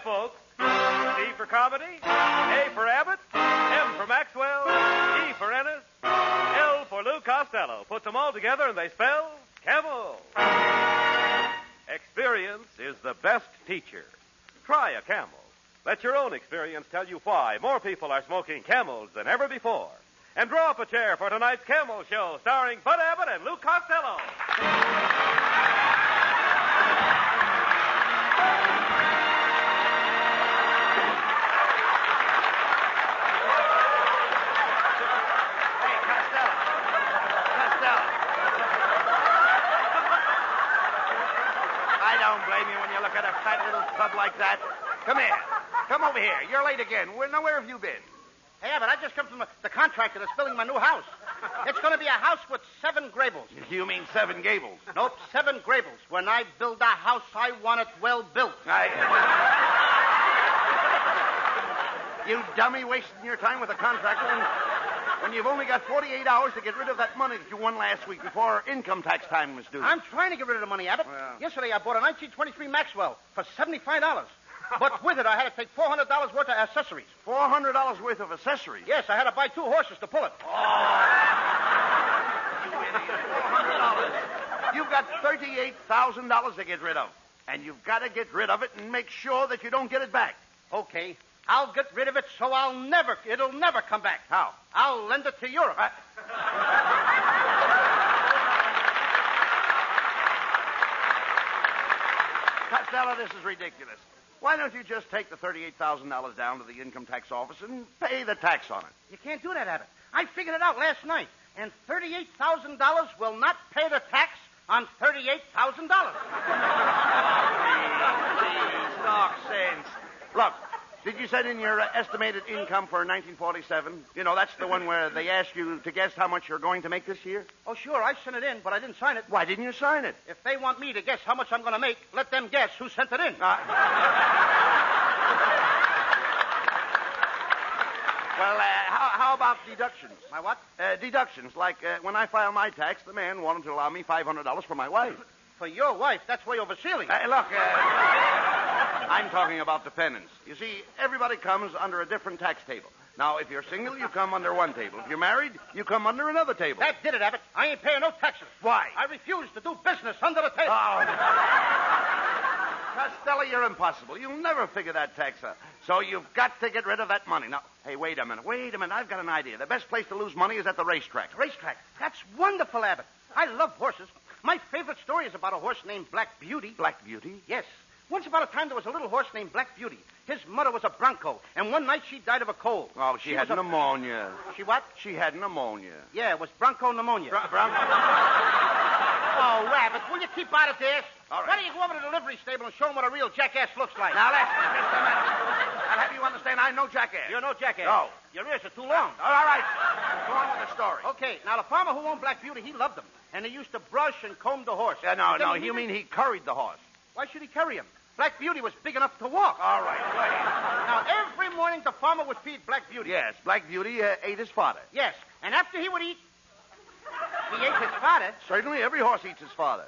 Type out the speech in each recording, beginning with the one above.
folks. C for comedy, A for Abbott, M for Maxwell, E for Ennis, L for Lou Costello. Put them all together and they spell Camel. Experience is the best teacher. Try a Camel. Let your own experience tell you why more people are smoking Camels than ever before. And draw up a chair for tonight's Camel Show, starring Bud Abbott and Lou Costello. Hey, Costello. I don't blame you when you look at a fat little tub like that. Come here. Come over here. You're late again. Where have you been? Hey, Abbott, I just come from the contractor that's building my new house. It's going to be a house with 7 Grables. You mean 7 Gables? Nope, 7 Grables. When I build a house, I want it well built. You dummy, wasting your time with a contractor when you've only got 48 hours to get rid of that money that you won last week before income tax time was due. I'm trying to get rid of the money, Abbott. Well. Yesterday, I bought a 1923 Maxwell for $75. But with it, I had to take $400 worth of accessories. $400 worth of accessories? Yes, I had to buy 2 horses to pull it. Oh, you idiot. $400. You've got $38,000 to get rid of. And you've got to get rid of it and make sure that you don't get it back. Okay. I'll get rid of it so it'll never come back. How? I'll lend it to Europe. Costello, this is ridiculous. Why don't you just take the $38,000 down to the income tax office and pay the tax on it? You can't do that, Abbott. I figured it out last night, and $38,000 will not pay the tax on $38,000. Please, talk sense. Look, did you send in your estimated income for 1947? You know, that's the one where they ask you to guess how much you're going to make this year? Oh, sure, I sent it in, but I didn't sign it. Why didn't you sign it? If they want me to guess how much I'm going to make, let them guess who sent it in. Well, how about deductions? My what? Deductions. Like when I file my tax, the man wanted to allow me $500 for my wife. For your wife? That's way over ceiling. Look, I'm talking about dependents. You see, everybody comes under a different tax table. Now, if you're single, you come under one table. If you're married, you come under another table. That did it, Abbott. I ain't paying no taxes. Why? I refuse to do business under the table. Oh. Costello, you're impossible. You'll never figure that tax out. So you've got to get rid of that money. Now, hey, wait a minute. I've got an idea. The best place to lose money is at the racetrack. Racetrack? That's wonderful, Abbott. I love horses. My favorite story is about a horse named Black Beauty. Black Beauty? Yes. Once upon a time, there was a little horse named Black Beauty. His mother was a bronco, and one night she died of a cold. Oh, she had pneumonia. She what? She had pneumonia. Yeah, it was bronco pneumonia. Bronco? Oh, Rabbit, will you keep out of this? All right. Why don't you go over to the livery stable and show them what a real jackass looks like? Now, listen, Mr. Madison. I'll have you understand I'm no jackass. You're no jackass. No. Your ears are too long. All right. Go on with the story. Okay, now the farmer who owned Black Beauty, he loved him. And he used to brush and comb the horse. No, you mean he curried the horse. Why should he carry him? Black Beauty was big enough to walk. All right, wait. Now, every morning the farmer would feed Black Beauty. Yes, Black Beauty ate his fodder. Yes, and after he would eat, he ate his fodder. Certainly, every horse eats his fodder.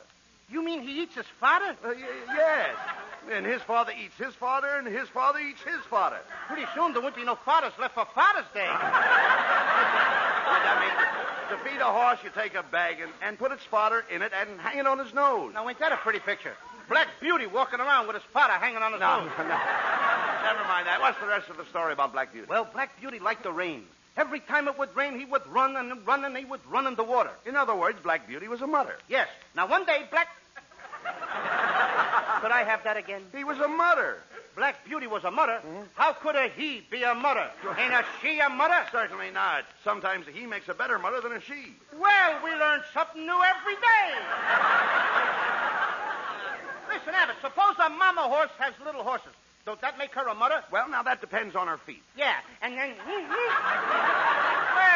You mean he eats his fodder? Yes. And his father eats his fodder, and his father eats his fodder. Pretty soon there won't be no fathers left for Father's Day. I mean, to feed a horse, you take a bag and put its fodder in it and hang it on his nose. Now, ain't that a pretty picture? Black Beauty walking around with his fodder hanging on his nose. No. Never mind that. What's the rest of the story about Black Beauty? Well, Black Beauty liked the rain. Every time it would rain, he would run and run, and he would run in the water. In other words, Black Beauty was a mutter. Yes. Now, one day, Could I have that again? He was a mutter. Black Beauty was a mutter. Mm-hmm. How could a he be a mutter? Ain't a she a mutter? Certainly not. Sometimes a he makes a better mutter than a she. Well, we learn something new every day. Listen, Abbott, suppose a mama horse has little horses. Don't that make her a mutter? Well, now that depends on her feet. Yeah, and then... Well,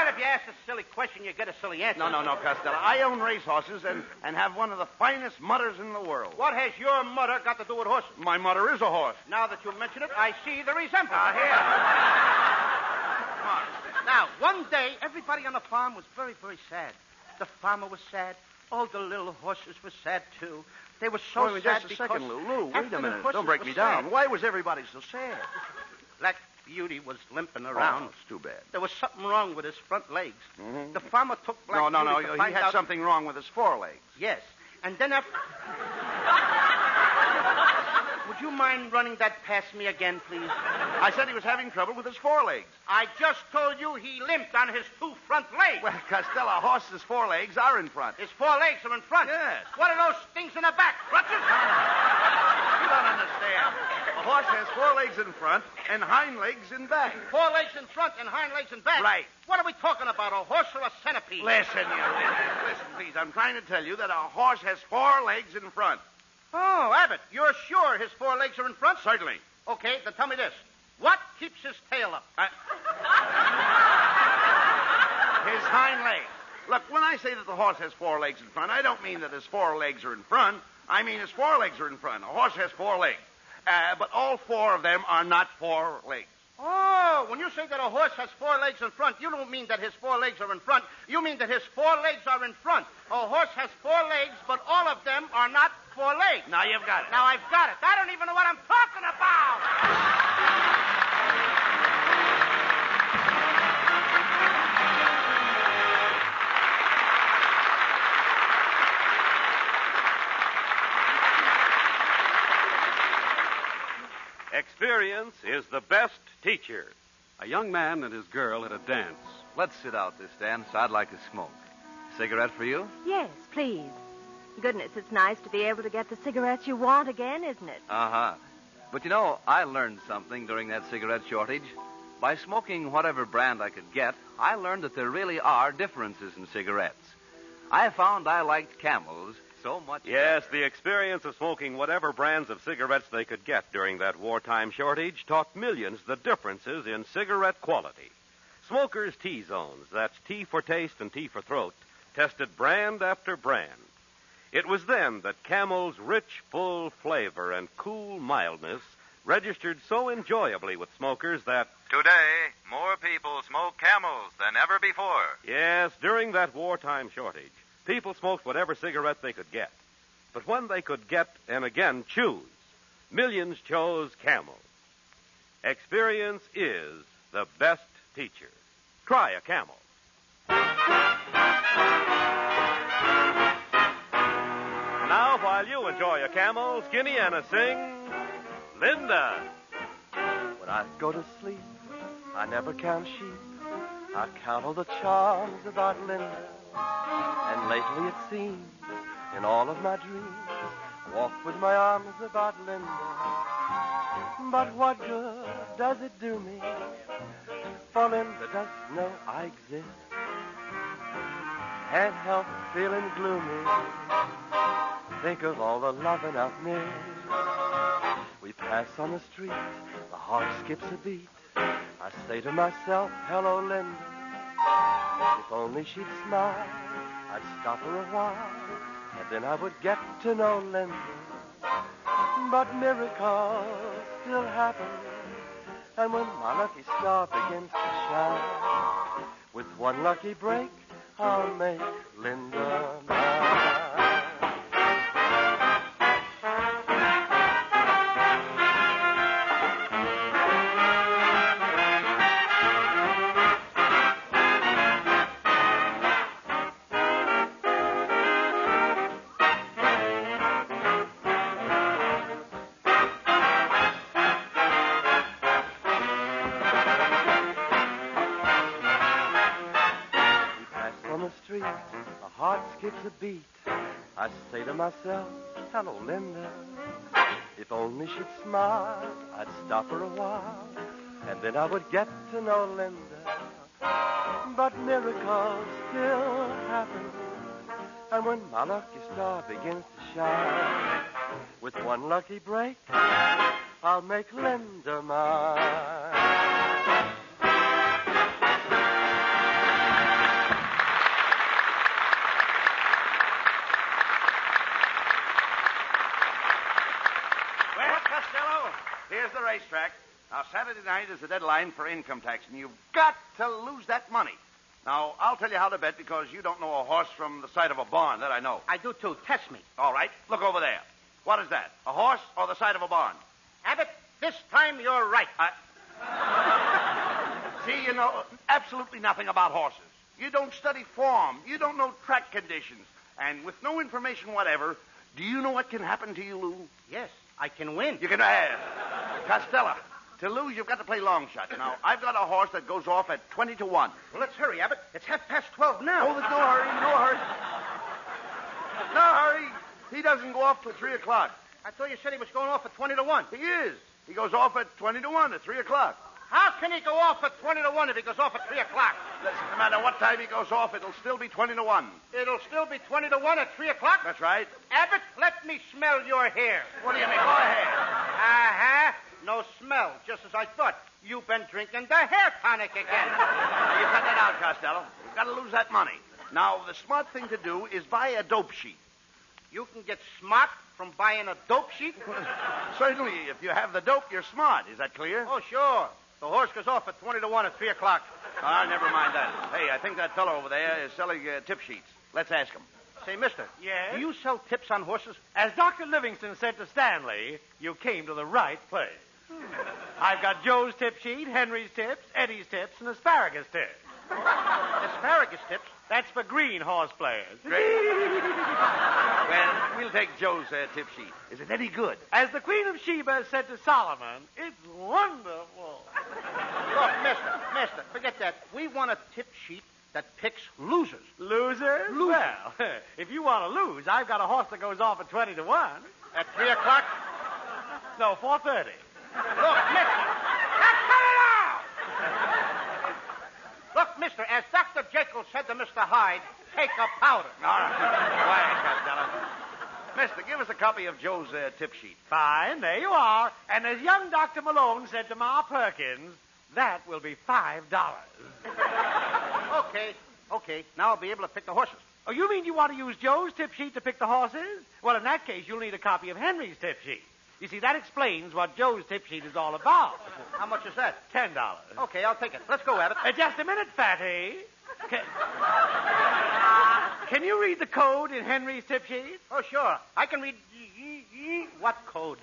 if you ask a silly question, you get a silly answer. No, Costello. I own racehorses and have one of the finest mutters in the world. What has your mutter got to do with horses? My mutter is a horse. Now that you mention it, I see the resemblance. Here. Come on. Now, one day, everybody on the farm was very, very sad. The farmer was sad. All the little horses were sad, too. They were so Wait, sad just a because... second, Lou. Wait after a the minute. horses Don't break were me down. sad, Why was everybody so sad? Black Beauty was limping around. Oh, it's too bad. There was something wrong with his front legs. Mm-hmm. The farmer took Black No. Beauty to He find had out... something wrong with his forelegs. Yes. And then after... Would you mind running that past me again, please? I said he was having trouble with his forelegs. I just told you he limped on his two front legs. Well, Costello, a horse's forelegs are in front. His four legs are in front. Yes. What are those things in the back? Crutches? You don't understand. A horse has forelegs in front and hind legs in back. Four legs in front and hind legs in back. Right. What are we talking about, a horse or a centipede? Listen, please. I'm trying to tell you that a horse has four legs in front. Oh, Abbott, you're sure his four legs are in front? Certainly. Okay, then tell me this. What keeps his tail up? His hind legs. Look, when I say that the horse has four legs in front, I don't mean that his four legs are in front. I mean his four legs are in front. A horse has four legs. But all four of them are not four legs. Oh, when you say that a horse has four legs in front, you don't mean that his four legs are in front. You mean that his four legs are in front. A horse has four legs, but all of them are not four legs. Now you've got it. Now I've got it. I don't even know what I'm talking about. Experience is the best teacher. A young man and his girl at a dance. Let's sit out this dance. I'd like to smoke. Cigarette for you? Yes, please. Goodness, it's nice to be able to get the cigarettes you want again, isn't it? Uh-huh. But you know, I learned something during that cigarette shortage. By smoking whatever brand I could get, I learned that there really are differences in cigarettes. I found I liked Camels so much. Yes, the experience of smoking whatever brands of cigarettes they could get during that wartime shortage taught millions the differences in cigarette quality. Smokers' T-Zones, that's T for taste and T for throat, tested brand after brand. It was then that Camel's rich, full flavor and cool mildness registered so enjoyably with smokers that... Today, more people smoke Camels than ever before. Yes, during that wartime shortage, people smoked whatever cigarette they could get. But when they could get, and again choose, millions chose Camel. Experience is the best teacher. Try a Camel. Now, while you enjoy a Camel, Skinny Anna sings Linda. When I go to sleep, I never count sheep. I count all the charms about Linda. And lately it seems, in all of my dreams, I walk with my arms about Linda. But what good does it do me? For Linda doesn't know I exist. Can't help feeling gloomy. Think of all the loving I've missed. We pass on the street, the heart skips a beat. I say to myself, hello, Linda. If only she'd smile, I'd stop her a while, and then I would get to know Linda. But miracles still happen, and when my lucky star begins to shine, with one lucky break, I'll make Linda mine. Street, my heart skips a beat. I say to myself, hello, Linda. If only she'd smile, I'd stop her a while, and then I would get to know Linda. But miracles still happen, and when my lucky star begins to shine, with one lucky break, I'll make Linda mine. Here's the racetrack. Now, Saturday night is the deadline for income tax, and you've got to lose that money. Now, I'll tell you how to bet because you don't know a horse from the side of a barn. That I know. I do, too. Test me. All right. Look over there. What is that? A horse or the side of a barn? Abbott, this time you're right. See, you know absolutely nothing about horses. You don't study form. You don't know track conditions. And with no information whatever, do you know what can happen to you, Lou? Yes, I can win. You can Costello, to lose, you've got to play long shot. Now, I've got a horse that goes off at 20 to 1. Well, let's hurry, Abbott. It's 12:30 now. Oh, there's no hurry, no hurry. No hurry. He doesn't go off till 3 o'clock. I thought you said he was going off at 20 to 1. He is. He goes off at 20 to 1 at 3 o'clock. How can he go off at 20 to 1 if he goes off at 3 o'clock? Listen, no matter what time he goes off, it'll still be 20 to 1. It'll still be 20 to 1 at 3 o'clock? That's right. Abbott, let me smell your hair. What do you mean? Go ahead. Uh-huh. No smell, just as I thought. You've been drinking the hair tonic again. Now, you cut that out, Costello. You've got to lose that money. Now, the smart thing to do is buy a dope sheet. You can get smart from buying a dope sheet? Certainly, if you have the dope, you're smart. Is that clear? Oh, sure. The horse goes off at 20 to 1 at 3 o'clock. Never mind that. Hey, I think that fellow over there is selling tip sheets. Let's ask him. Say, mister. Yes? Do you sell tips on horses? As Dr. Livingston said to Stanley, you came to the right place. I've got Joe's tip sheet, Henry's tips, Eddie's tips, and asparagus tips. Asparagus tips? That's for green horse players. Well, we'll take Joe's tip sheet. Is it any good? As the Queen of Sheba said to Solomon, it's wonderful. Look, mister, forget that. We want a tip sheet that picks losers. Losers? Well, if you want to lose, I've got a horse that goes off at 20 to 1. At 3 o'clock? No, 4:30. Look, mister. Cut it out! Look, mister, as Dr. Jekyll said to Mr. Hyde, take a powder. All right. Quiet, Costello. Mister, give us a copy of Joe's tip sheet. Fine, there you are. And as young Dr. Malone said to Ma Perkins, that will be $5. Okay. Now I'll be able to pick the horses. Oh, you mean you want to use Joe's tip sheet to pick the horses? Well, in that case, you'll need a copy of Henry's tip sheet. You see, that explains what Joe's tip sheet is all about. How much is that? $10. Okay, I'll take it. Let's go, Abbott. Just a minute, Fatty. Can you read the code in Henry's tip sheet? Oh, sure. I can read... What code?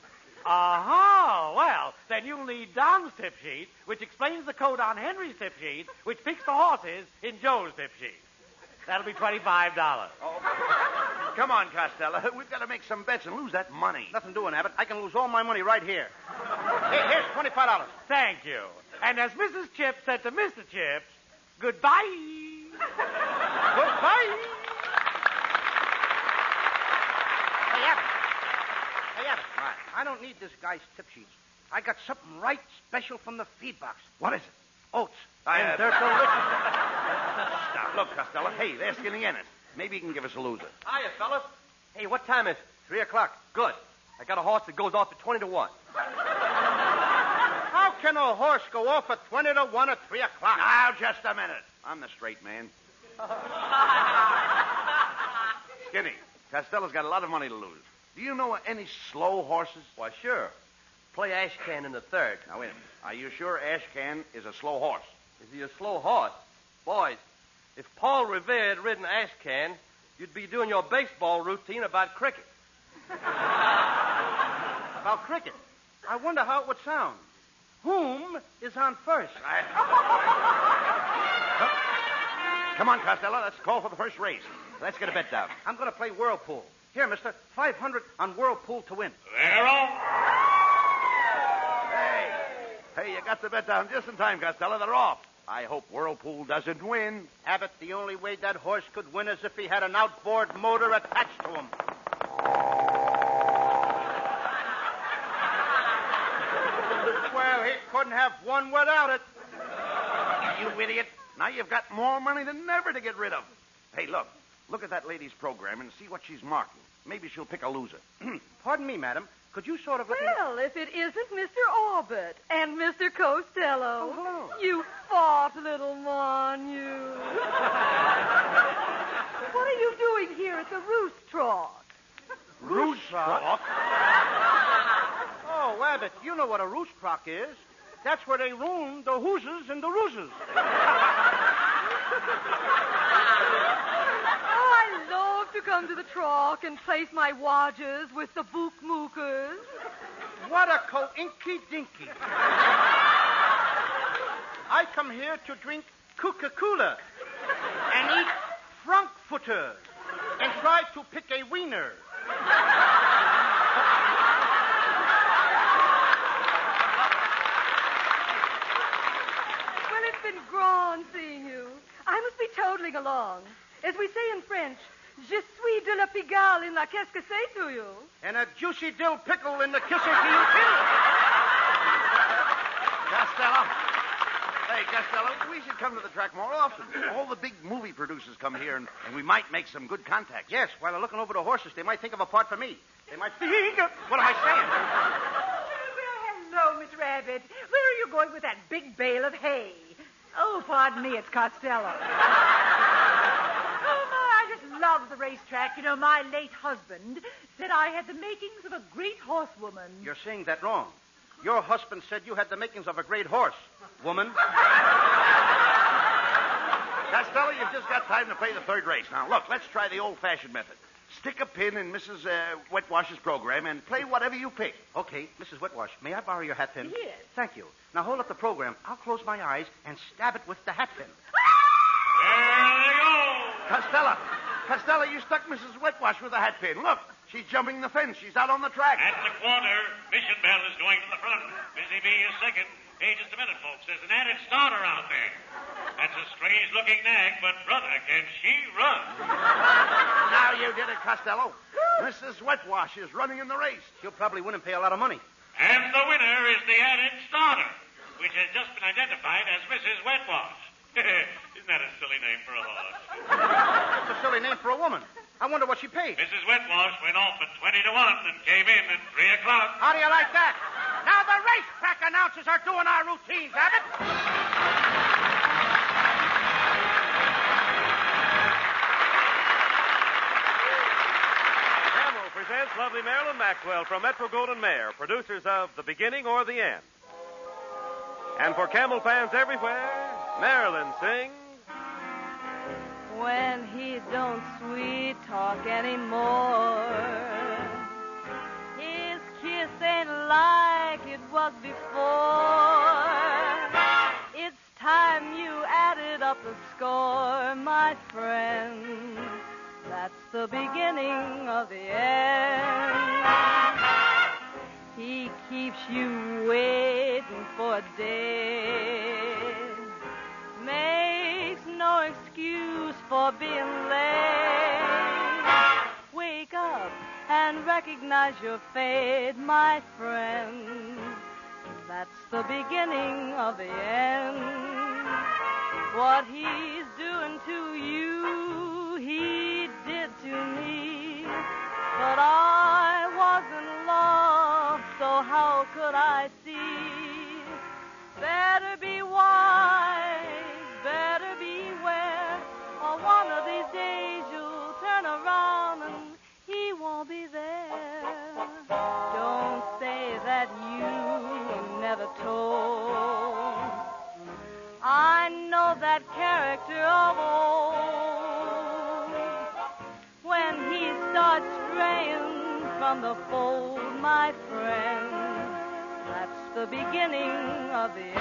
Well, then you'll need Don's tip sheet, which explains the code on Henry's tip sheet, which picks the horses in Joe's tip sheet. That'll be $25. Oh, come on, Costello. We've got to make some bets and lose that money. Nothing doing, Abbott. I can lose all my money right here. Here's $25. Thank you. And as Mrs. Chips said to Mr. Chips, goodbye. Goodbye. Hey, Abbott. Right. I don't need this guy's tip sheets. I got something right special from the feed box. What is it? Oats. And they're delicious. Now, look, Costello. Hey, they're skinny Ennis. Maybe he can give us a loser. Hiya, fellas. Hey, what time is it? 3 o'clock. Good. I got a horse that goes off at 20 to 1. How can a horse go off at 20 to 1 at 3 o'clock? Now, just a minute. I'm the straight man. Skinny, Costello's got a lot of money to lose. Do you know any slow horses? Why, sure. Play Ashcan in the third. Now, wait a minute. Are you sure Ashcan is a slow horse? Is he a slow horse? Boys, if Paul Revere had ridden Ashcan, you'd be doing your baseball routine about cricket. About cricket? I wonder how it would sound. Whom is on first? Come on, Costello. Let's call for the first race. Let's get a bet down. I'm going to play Whirlpool. Here, mister, 500 on Whirlpool to win. They're off. Hey, you got the bet down just in time, Costello. They're off. I hope Whirlpool doesn't win. Abbott, the only way that horse could win is if he had an outboard motor attached to him. Well, he couldn't have won without it. You idiot. Now you've got more money than ever to get rid of. Hey, look. Look at that lady's program and see what she's marking. Maybe she'll pick a loser. Pardon me, madam. Could you sort of let me... Well, if it isn't Mr. Abbott and Mr. Costello. Oh, hello. You fought, little mon, you. What are you doing here at the Racetrack? Racetrack? Oh, Abbott, you know what a Racetrack is. That's where they ruin the hooses and the rooses. I love to come to the truck and place my wagers with the bookmookers. What a co-inky-dinky. I come here to drink Coca-Cola and eat Frankfurter and try to pick a wiener. Well, it's been grand seeing you. I must be toddling along. As we say in French, je suis de la Pigalle in la qu'est-ce que c'est to you. And a juicy dill pickle in the kisser to you, too. Costello. Hey, Costello, we should come to the track more often. All the big movie producers come here, and we might make some good contacts. Yes, while they're looking over the horses, they might think of a part for me. They might think, what am I saying? Well, hello, Miss Rabbit. Where are you going with that big bale of hay? Oh, pardon me, it's Costello. Oh, I just love the racetrack. You know, my late husband said I had the makings of a great horsewoman. You're saying that wrong. Your husband said you had the makings of a great horse, woman. Costello, you've just got time to play the third race. Now, look, let's try the old-fashioned method. Stick a pin in Mrs. Wetwash's program and play whatever you pick. Okay, Mrs. Wetwash, may I borrow your hat pin? Yes. Thank you. Now hold up the program. I'll close my eyes and stab it with the hat pin. There they go. Costello, you stuck Mrs. Wetwash with a hat pin. Look, she's jumping the fence. She's out on the track. At the quarter, Mission Bell is going to the front. Busy Bee is second. Hey, just a minute, folks. There's an added starter out there. That's a strange-looking nag, but, brother, can she run? Now you did it, Costello. Mrs. Wetwash is running in the race. She'll probably win and pay a lot of money. And the winner is the added starter, which has just been identified as Mrs. Wetwash. Isn't that a silly name for a horse? It's a silly name for a woman. I wonder what she paid. Mrs. Wetwash went off at 20 to 1 and came in at 3 o'clock. How do you like that? Now the racetrack announcers are doing our routines, Abbott. Camel presents lovely Marilyn Maxwell from Metro-Goldwyn-Mayer, producers of The Beginning or the End. And for Camel fans everywhere, Marilyn sings... When he don't sweet talk anymore, his kiss ain't like it was before. It's time you added up the score, my friend. That's the beginning of the end. He keeps you waiting for days, makes no excuse for being late. Wake up and recognize your fate, my friend. That's the beginning of the end. What he's doing to you, he did to me. But I wasn't lost, so how could I see? Better be wise, better beware, or one of these days you'll turn around and he won't be there. Don't say that you never told. I know that character of old. When he starts straying from the fold, my friend, that's the beginning of the end.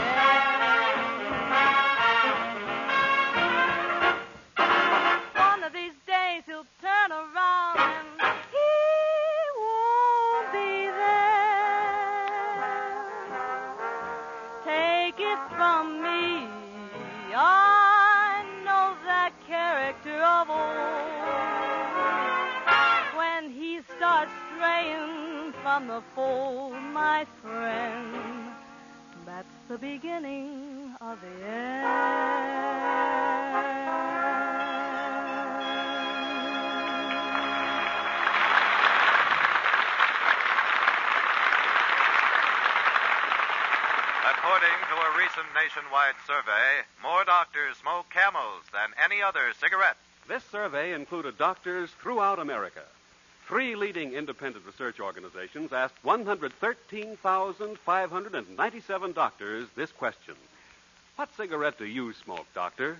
One of these days he'll turn around and he won't be there. Take it from me, I know that character of old. When he starts straying from the fold, my friend, that's the beginning of the According to a recent nationwide survey, more doctors smoke Camels than any other cigarette. This survey included doctors throughout America. 3 leading independent research organizations asked 113,597 doctors this question. What cigarette do you smoke, doctor?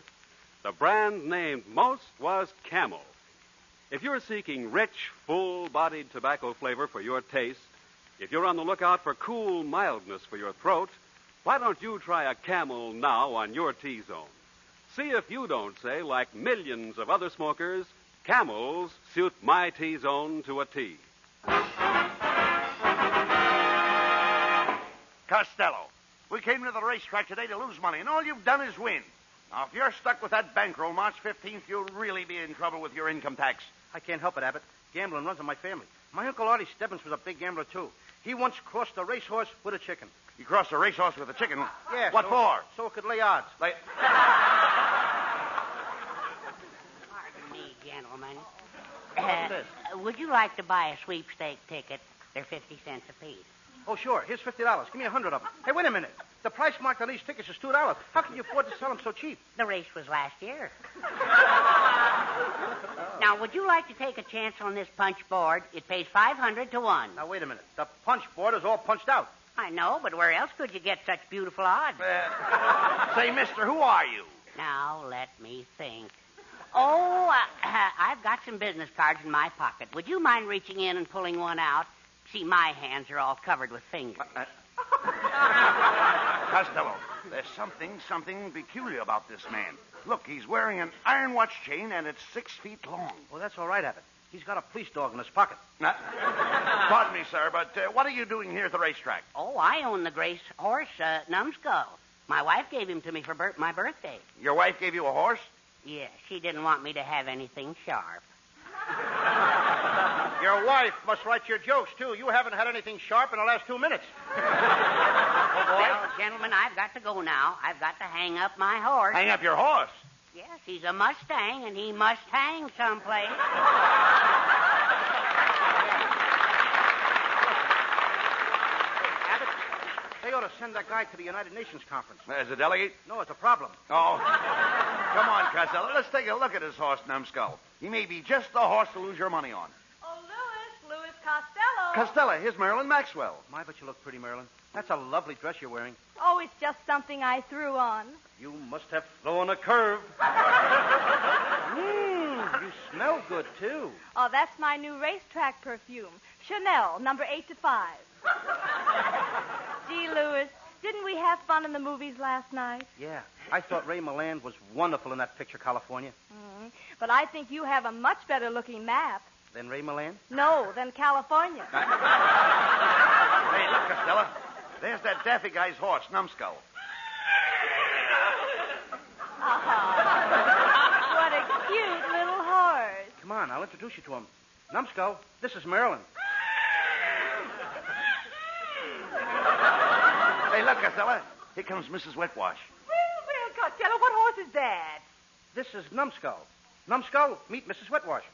The brand named most was Camel. If you're seeking rich, full-bodied tobacco flavor for your taste, if you're on the lookout for cool mildness for your throat, why don't you try a Camel now on your T-zone? See if you don't say, like millions of other smokers, Camels suit my T-zone to a T. Costello, we came to the racetrack today to lose money, and all you've done is win. Now, if you're stuck with that bankroll March 15th, you'll really be in trouble with your income tax. I can't help it, Abbott. Gambling runs in my family. My Uncle Artie Stebbins was a big gambler, too. He once crossed a racehorse with a chicken. You crossed a racehorse with a chicken? Yeah. What for? So it could lay odds. Lay... Pardon me, gentlemen. What's this? Would you like to buy a sweepstake ticket? They're 50 cents apiece. Oh, sure. Here's $50. Give me 100 of them. Hey, wait a minute. The price marked on these tickets is $2. How can you afford to sell them so cheap? The race was last year. Now, would you like to take a chance on this punch board? It pays 500 to 1. Now, wait a minute. The punch board is all punched out. I know, but where else could you get such beautiful odds? Say, mister, who are you? Now, let me think. Oh, I've got some business cards in my pocket. Would you mind reaching in and pulling one out? See, my hands are all covered with fingers. Costello, there's something peculiar about this man. Look, he's wearing an iron watch chain, and it's 6 feet long. Well, that's all right, Abbott. He's got a police dog in his pocket. Pardon me, sir, but what are you doing here at the racetrack? Oh, I own the Grace horse, Numbskull. My wife gave him to me for my birthday. Your wife gave you a horse? Yes, she didn't want me to have anything sharp. Your wife must write your jokes, too. You haven't had anything sharp in the last 2 minutes. Well, gentlemen, I've got to go now. I've got to hang up my horse. Hang up your horse? Yes, he's a Mustang, and he must hang someplace. Abbott, they ought to send that guy to the United Nations conference. As a delegate? No, it's a problem. Oh. Come on, Costello. Let's take a look at this horse, Numbskull. He may be just the horse to lose your money on. Oh, Louis Costello. Costello, here's Marilyn Maxwell. My, but you look pretty, Marilyn. That's a lovely dress you're wearing. Oh, it's just something I threw on. You must have flown a curve. You smell good, too. Oh, that's my new Racetrack perfume. Chanel, number 8 to 5. Gee, Louis, didn't we have fun in the movies last night? Yeah. I thought Ray Milland was wonderful in that picture, California. Mm-hmm. But I think you have a much better-looking map. Than Ray Milland? No, than California. Hey, look, Costello. There's that daffy guy's horse, Numbskull. What a cute little horse. Come on, I'll introduce you to him. Numbskull, this is Marilyn. Hey, look, Costello. Here comes Mrs. Wetwash. Well, Costello, what horse is that? This is Numbskull. Numbskull, meet Mrs. Wetwash.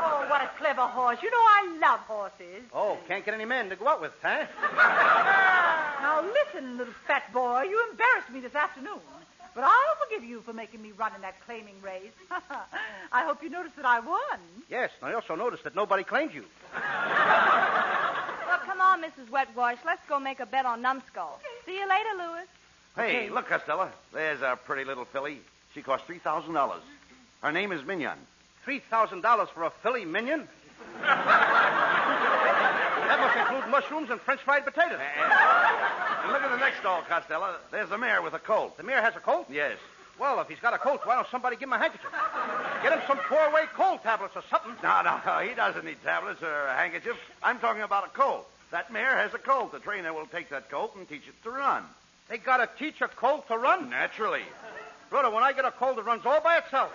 Oh, what a clever horse. You know I love horses. Oh, can't get any men to go out with, huh? Now, listen, little fat boy. You embarrassed me this afternoon. But I'll forgive you for making me run in that claiming race. I hope you noticed that I won. Yes, and I also noticed that nobody claimed you. Well, come on, Mrs. Wetwash. Let's go make a bet on Numbskull. See you later, Louis. Hey, look, Costello. There's a pretty little filly. She cost $3,000. Her name is Mignon. $3,000 for a filly minion? That must include mushrooms and French fried potatoes. And look at the next stall, Costello. There's a mare with a colt. The mare has a colt? Yes. Well, if he's got a colt, why don't somebody give him a handkerchief? Get him some four-way cold tablets or something. No, he doesn't need tablets or a handkerchief. I'm talking about a colt. That mare has a colt. The trainer will take that colt and teach it to run. They got to teach a colt to run? Naturally. Brother, when I get a colt, it runs all by itself.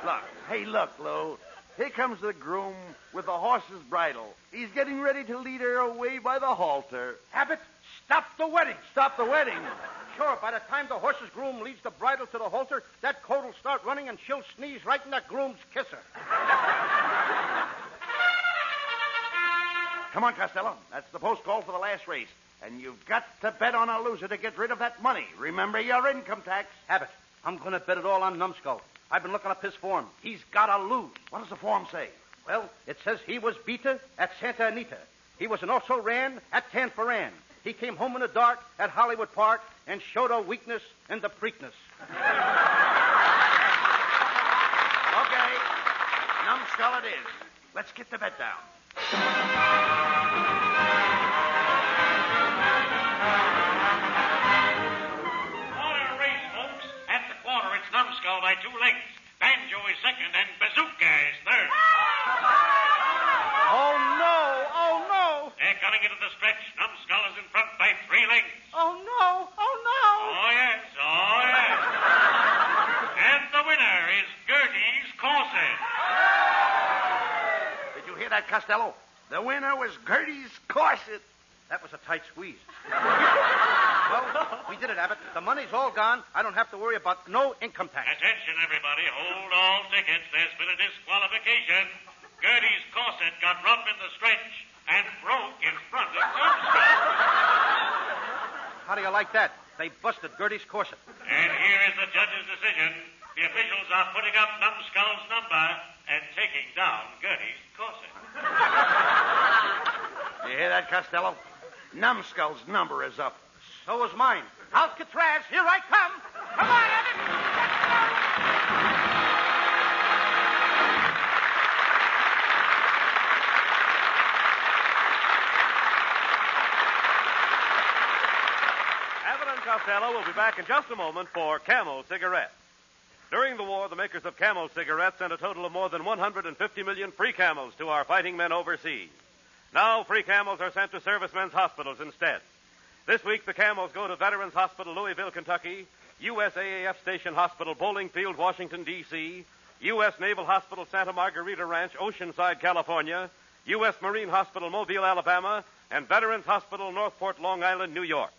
Look. Hey, look, Lou. Here comes the groom with the horse's bridle. He's getting ready to lead her away by the halter. Abbott, stop the wedding. Stop the wedding? Sure, by the time the horse's groom leads the bridle to the halter, that colt will start running and she'll sneeze right in that groom's kisser. Come on, Costello. That's the post call for the last race. And you've got to bet on a loser to get rid of that money. Remember your income tax. Abbott, I'm going to bet it all on Numbskull. I've been looking up his form. He's got to lose. What does the form say? Well, it says he was beater at Santa Anita. He was and also ran at Tanforan. He came home in the dark at Hollywood Park and showed a weakness in the Preakness. Okay. Numbskull it is. Let's get the bet down. Quarter race, folks. At the quarter, it's Numbskull by 2 lengths. Banjo is second, and Bazooka is third. Oh, no! Oh, no! They're coming into the stretch. Numbskull is in front by 3 lengths. Oh, no! Oh, no! Oh, yes. Oh, yes. And the winner is Gertie's Corset. Did you hear that, Costello? The winner was Gertie's Corset. That was a tight squeeze. Well, we did it, Abbott. The money's all gone. I don't have to worry about no income tax. Attention, everybody. Hold all tickets. There's been a disqualification. Gertie's Corset got rough in the stretch and broke in front of Numbskull. How do you like that? They busted Gertie's corset. And here is the judge's decision. The officials are putting up Numbskull's number and taking down Gertie's Corset. You hear that, Costello? Numbskull's number is up. So is mine. Alcatraz, here I come. Come on, Abbott. Abbott and Costello will be back in just a moment for Camel cigarettes. During the war, the makers of Camel cigarettes sent a total of more than 150 million free Camels to our fighting men overseas. Now, free Camels are sent to servicemen's hospitals instead. This week, the Camels go to Veterans Hospital, Louisville, Kentucky, USAAF Station Hospital, Bowling Field, Washington, D.C., U.S. Naval Hospital, Santa Margarita Ranch, Oceanside, California, U.S. Marine Hospital, Mobile, Alabama, and Veterans Hospital, Northport, Long Island, New York.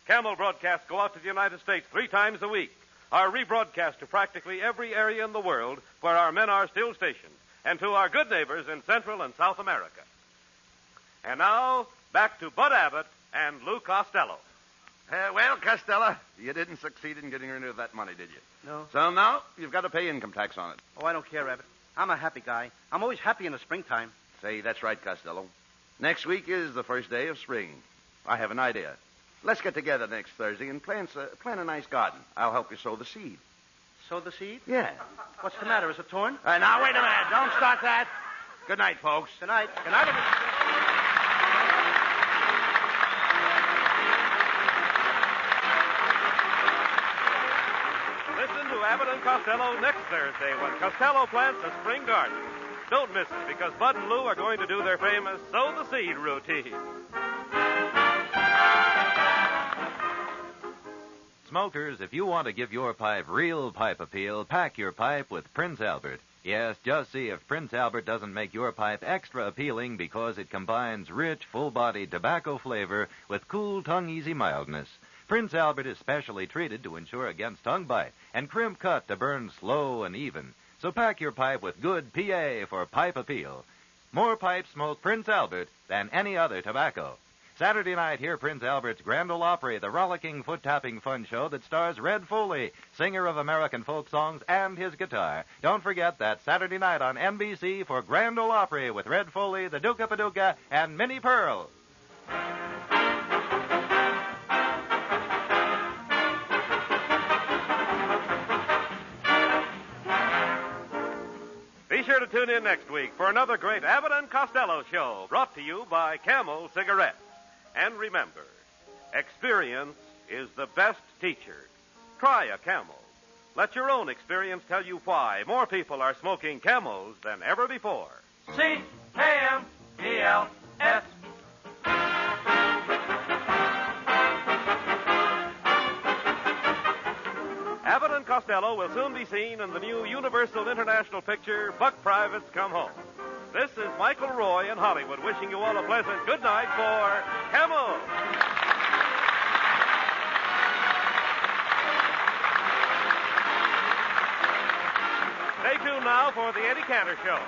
Camel broadcasts go out to the United States 3 times a week, are rebroadcast to practically every area in the world where our men are still stationed, and to our good neighbors in Central and South America. And now, back to Bud Abbott and Lou Costello. Well, Costello, you didn't succeed in getting rid of that money, did you? No. So now you've got to pay income tax on it. Oh, I don't care, Abbott. I'm a happy guy. I'm always happy in the springtime. Say, that's right, Costello. Next week is the first day of spring. I have an idea. Let's get together next Thursday and plant a nice garden. I'll help you sow the seed. Sow the seed? Yeah. What's the matter? Is it torn? Now, wait a minute. Don't start that. Good night, folks. Good night. Good night, Abbott. Listen to Abbott and Costello next Thursday when Costello plants a spring garden. Don't miss it, because Bud and Lou are going to do their famous sow the seed routine. Smokers, if you want to give your pipe real pipe appeal, pack your pipe with Prince Albert. Yes, just see if Prince Albert doesn't make your pipe extra appealing because it combines rich, full-bodied tobacco flavor with cool, tongue-easy mildness. Prince Albert is specially treated to ensure against tongue bite and crimp cut to burn slow and even. So pack your pipe with good PA for pipe appeal. More pipes smoke Prince Albert than any other tobacco. Saturday night, hear Prince Albert's Grand Ole Opry, the rollicking, foot-tapping fun show that stars Red Foley, singer of American folk songs, and his guitar. Don't forget that Saturday night on NBC for Grand Ole Opry with Red Foley, the Duca Paducah, and Minnie Pearl. Be sure to tune in next week for another great Abbott and Costello show brought to you by Camel Cigarettes. And remember, experience is the best teacher. Try a Camel. Let your own experience tell you why more people are smoking Camels than ever before. C-A-M-E-L-S. Abbott and Costello will soon be seen in the new Universal International picture, Buck Privates Come Home. This is Michael Roy in Hollywood wishing you all a pleasant good night for Camel. Stay tuned now for the Eddie Cantor Show.